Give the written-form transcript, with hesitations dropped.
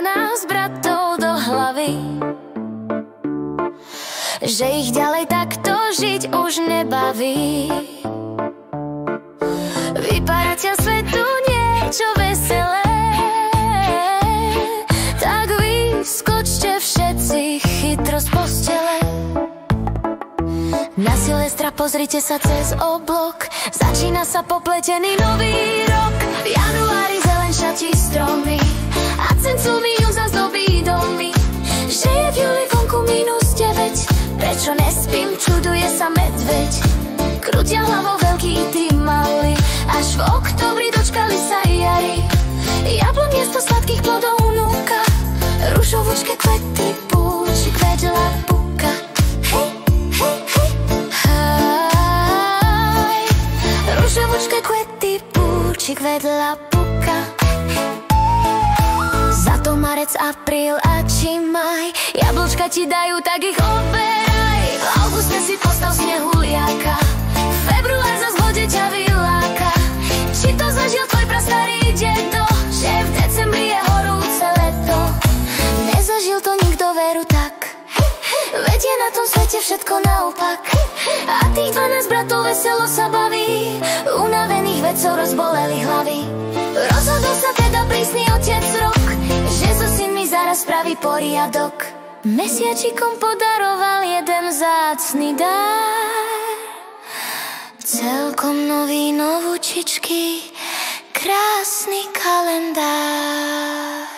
12 bratov do hlavy, že ich ďalej takto žiť už nebaví. Vypáraťa svetu niečo veselé, tak vyskočte všetci chytro z postele. Na Silvestra pozrite sa cez oblok, začína sa popletený nový rok. V januári zelenšatí stromy a cencúmium zazdobí domy. Že je v júli vonku -9, prečo nespím, čuduje sa medveď. Krútia hlavou veľký i tí mali, až v októbri dočkali sa jary. Jablon miesto sladkých plodov núka, ružovúčke kvety púčik vedľa puka. Hej, hej, hej, hej. Ružovúčke kvety púčik vedľa puka. Za to marec, apríl a či maj, jablčka ti dajú, tak ich oberaj. V auguste si postav snehuliaka, február zas v vode ťa vyláka. Či to zažil tvoj prastarý dedo, že v decembri je horúce leto? Nezažil to nikto, veru tak, veď je na tom svete všetko naopak. A tých 12 bratov veselo sa baví, unavených vedcov rozboleli hlavy. Rozhodol sa teda prísny otec Rok, že so synmi zaraz spraví poriadok. Mesiačikom podaroval jeden vzácny dar, celkom nový, novúčičký, krásny kalendár.